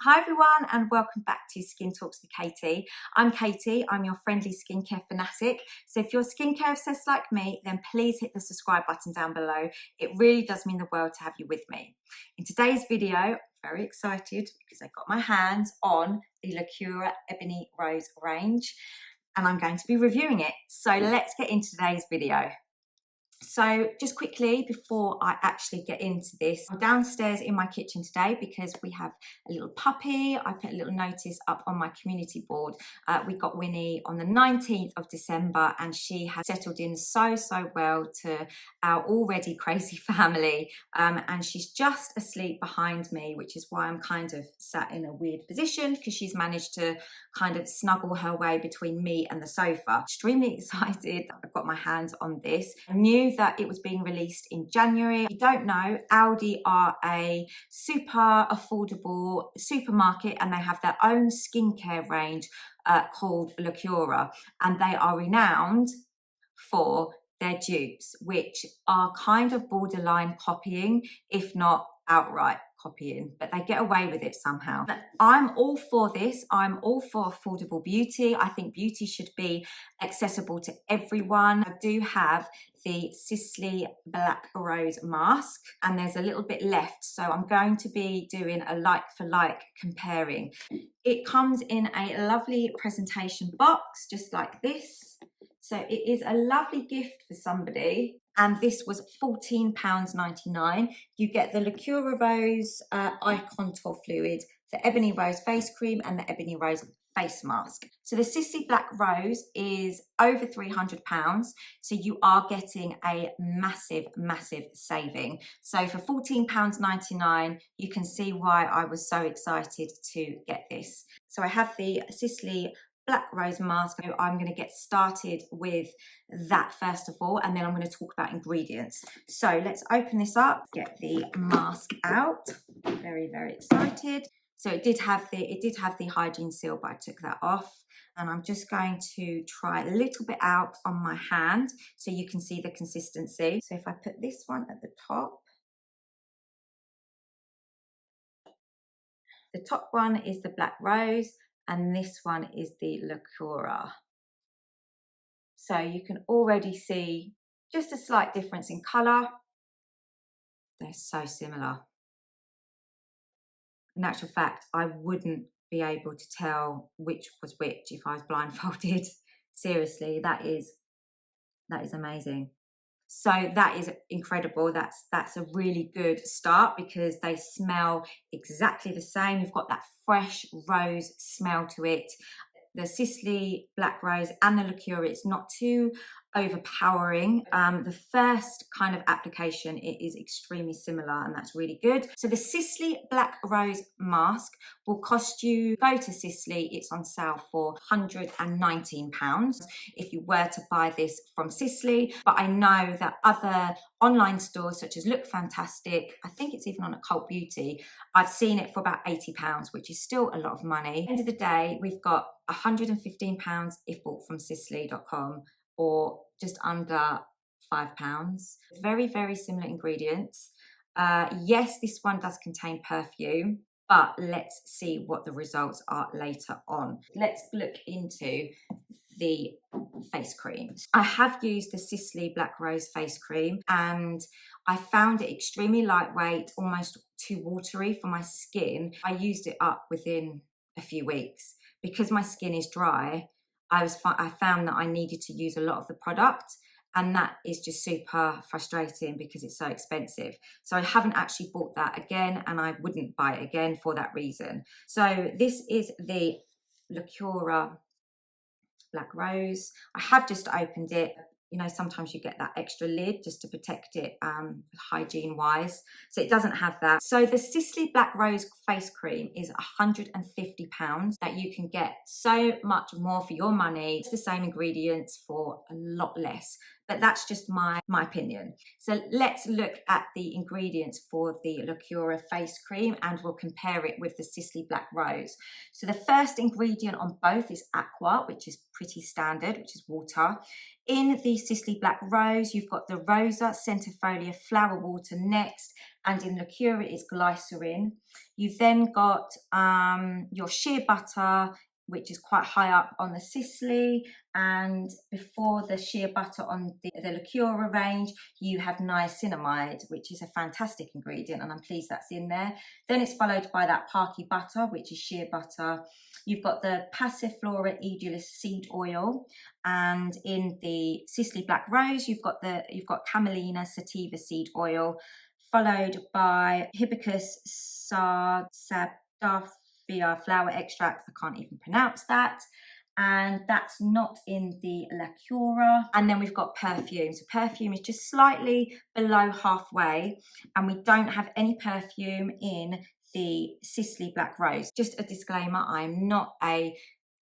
Hi everyone and welcome back to Skin Talks with Katie. I'm Katie, I'm your friendly skincare fanatic. So if you're skincare obsessed like me, then please hit the subscribe button down below. It really does mean the world to have you with me. In today's video, I'm very excited because I got my hands on the LACURA Ebony Rose range and I'm going to be reviewing it. So let's get into today's video. So just quickly before I actually get into this, I'm downstairs in my kitchen today because we have a little puppy. I put a little notice up on my community board. We got Winnie on the 19th of December and she has settled in so well to our already crazy family, and she's just asleep behind me, which is why I'm kind of sat in a weird position because she's managed to kind of snuggle her way between me and the sofa. Extremely excited that I've got my hands on this. I knew that it was being released in January. If you don't know, Aldi are a super affordable supermarket and they have their own skincare range called LACURA, and they are renowned for their dupes, which are kind of borderline copying, if not outright copying, but they get away with it somehow. But I'm all for this. I'm all for affordable beauty. I think beauty should be accessible to everyone. I do have the Sisley Black Rose mask and there's a little bit left, so I'm going to be doing a like for like comparing. It comes in a lovely presentation box just like this, so it is a lovely gift for somebody. And this was £14.99. You get the LACURA Rose Eye Contour Fluid, the Ebony Rose Face Cream and the Ebony Rose Face Mask. So the Sisley Black Rose is over £300, so you are getting a massive saving. So for £14.99, you can see why I was so excited to get this. So I have the Sisley Black Rose mask. I'm going to get started with that first of all, and then I'm going to talk about ingredients. So let's open this up, get the mask out. Very excited. So it did have the hygiene seal, but I took that off, and I'm just going to try a little bit out on my hand so you can see the consistency. So if I put this one at the top one is the Black Rose, and this one is the LACURA. So you can already see just a slight difference in colour. They're so similar. In actual fact, I wouldn't be able to tell which was which if I was blindfolded. Seriously, that is amazing. So that is incredible. That's a really good start because they smell exactly the same. You've got that fresh rose smell to it. The Sisley Black Rose and the LACURA, it's not too overpowering. The first kind of application, it is extremely similar, and that's really good. So the Sisley Black Rose mask will cost you, go to Sisley, it's on sale for £119 if you were to buy this from Sisley. But I know that other online stores such as Look Fantastic, I think it's even on a Cult Beauty, I've seen it for about £80, which is still a lot of money. At the end of the day, we've got £115 if bought from sisley.com, or just under £5. Very similar ingredients. Yes, this one does contain perfume, but let's see what the results are later on. Let's look into the face creams. I have used the Sisley Black Rose face cream and I found it extremely lightweight, almost too watery for my skin. I used it up within a few weeks. Because my skin is dry, I found that I needed to use a lot of the product, and that is just super frustrating because it's so expensive. So I haven't actually bought that again, and I wouldn't buy it again for that reason. So this is the LACURA Black Rose. I have just opened it. You know, sometimes you get that extra lid just to protect it hygiene wise. So it doesn't have that. So the Sisley Black Rose face cream is £150 that you can get so much more for your money. It's the same ingredients for a lot less. but that's just my opinion. So let's look at the ingredients for the LACURA face cream, and we'll compare it with the Sisley Black Rose. So the first ingredient on both is aqua, which is pretty standard, which is water. In the Sisley Black Rose, you've got the Rosa Centifolia flower water next, and in LACURA it's glycerin. You've then got your shea butter, which is quite high up on the Sisley, and before the shea butter on the LACURA range, you have niacinamide, which is a fantastic ingredient, and I'm pleased that's in there. Then it's followed by that Parky butter, which is shea butter. You've got the Passiflora Edulis seed oil, and in the Sisley Black Rose, you've got Camelina sativa seed oil, followed by Hibiscus sarsaparilla flower extract. I can't even pronounce that. And that's not in the LACURA. And then we've got perfume. So perfume is just slightly below halfway, and we don't have any perfume in the Sisley Black Rose. Just a disclaimer, I'm not a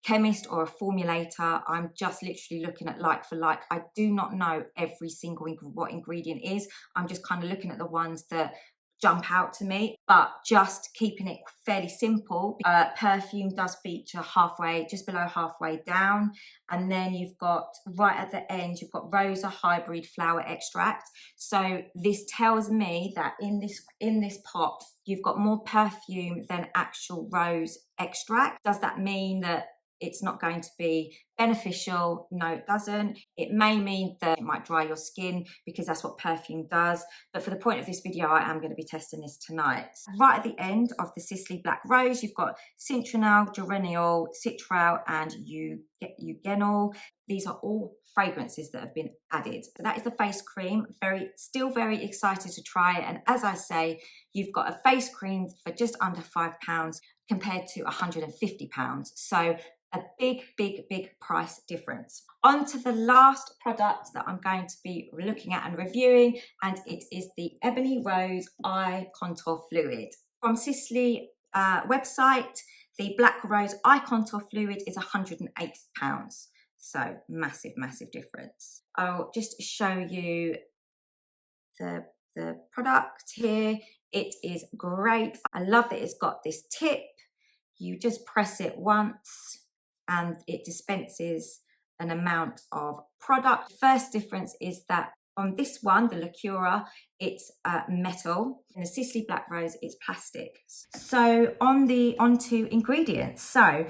chemist or a formulator. I'm just literally looking at like for like. I do not know every single what ingredient is. I'm just kind of looking at the ones that jump out to me, but just keeping it fairly simple. Perfume does feature halfway, just below halfway down, and then you've got right at the end, you've got Rosa hybrid flower extract. So this tells me that in this pot you've got more perfume than actual rose extract. Does that mean that it's not going to be beneficial? No, it doesn't. It may mean that it might dry your skin, because that's what perfume does. But for the point of this video, I am going to be testing this tonight. Right at the end of the Sisley Black Rose, you've got citronal, geraniol, citral, and eugenol. These are all fragrances that have been added. So that is the face cream. Still very excited to try it. And as I say, you've got a face cream for just under £5 compared to £150. So a big price difference. On to the last product that I'm going to be looking at and reviewing, and it is the Ebony Rose Eye Contour Fluid. From Sisley website, the Black Rose Eye Contour Fluid is £108. So massive difference. I'll just show you the product here. It is great. I love that it's got this tip. You just press it once and it dispenses an amount of product. First difference is that on this one, the LACURA, it's metal. In the Sisley Black Rose, it's plastic. So onto ingredients. So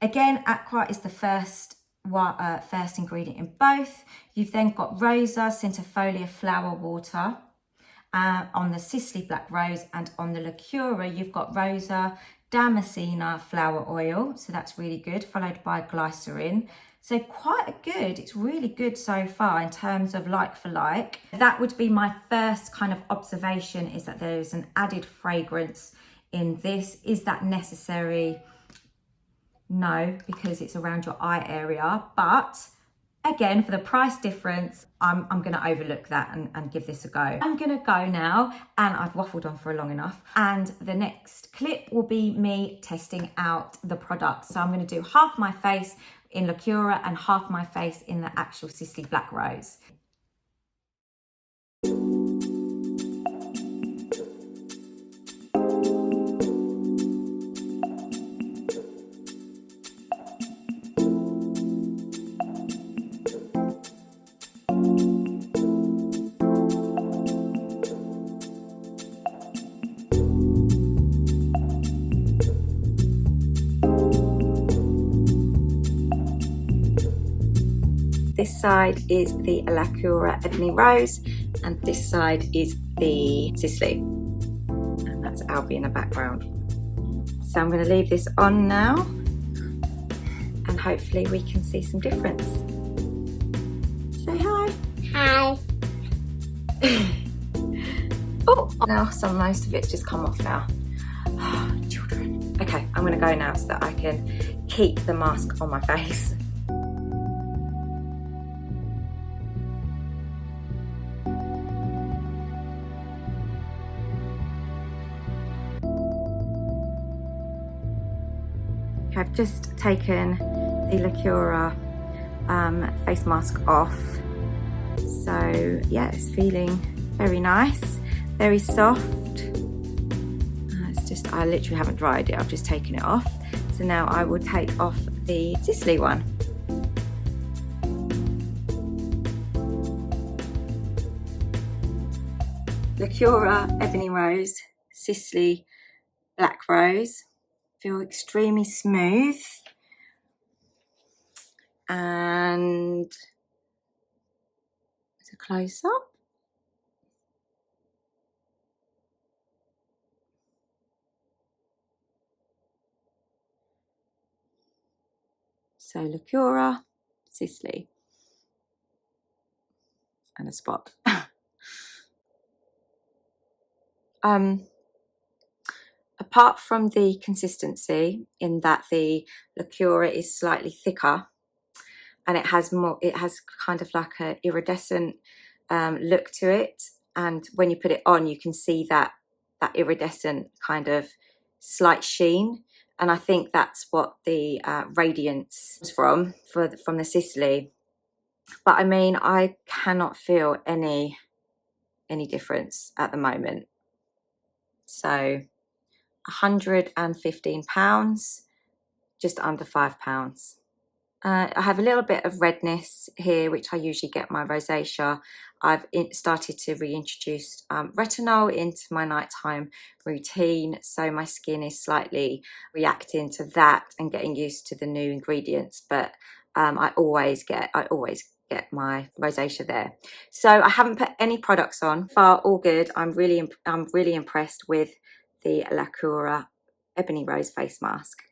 again, aqua is the first ingredient in both. You've then got Rosa Centifolia flower water on the Sisley Black Rose, and on the LACURA, you've got Rosa Damascena flower oil, so that's really good, followed by glycerin. So quite good, it's really good so far in terms of like for like. That would be my first kind of observation, is that there is an added fragrance in this. Is that necessary? No, because it's around your eye area, but again, for the price difference, I'm going to overlook that and give this a go. I'm going to go now, and I've waffled on for long enough, and the next clip will be me testing out the product. So I'm going to do half my face in LACURA and half my face in the actual Sisley Black Rose. This side is the LACURA Ebony Rose, and this side is the Sisley, and that's Albie in the background. So I'm going to leave this on now, and hopefully we can see some difference. Say hi. Hi. Oh, now most of it's just come off now. Children. Okay, I'm going to go now so that I can keep the mask on my face. I've just taken the LACURA face mask off, So yeah, it's feeling very nice, very soft. It's just, I literally haven't dried it, I've just taken it off. So now I will take off the Sisley one. LACURA Ebony Rose, Sisley Black Rose. Feel extremely smooth. And it's a close up. So LACURA, Sisley, and a spot. Apart from the consistency, in that the LACURA is slightly thicker, and it has kind of like a iridescent look to it. And when you put it on, you can see that iridescent kind of slight sheen. And I think that's what the radiance is from the Sisley. But I mean, I cannot feel any difference at the moment. So £115, just under £5. I have a little bit of redness here, which I usually get my rosacea. I've started to reintroduce retinol into my nighttime routine, so my skin is slightly reacting to that and getting used to the new ingredients. But I always get my rosacea there. So I haven't put any products on. Far all good. I'm really impressed with the LACURA Ebony Rose face mask.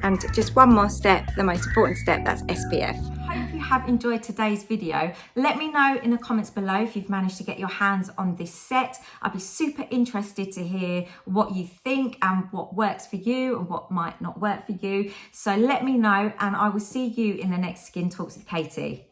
And just one more step, the most important step, that's SPF. Hope you have enjoyed today's video. Let me know in the comments below if you've managed to get your hands on this set. I'd be super interested to hear what you think and what works for you and what might not work for you. So let me know, and I will see you in the next Skin Talks with Katie.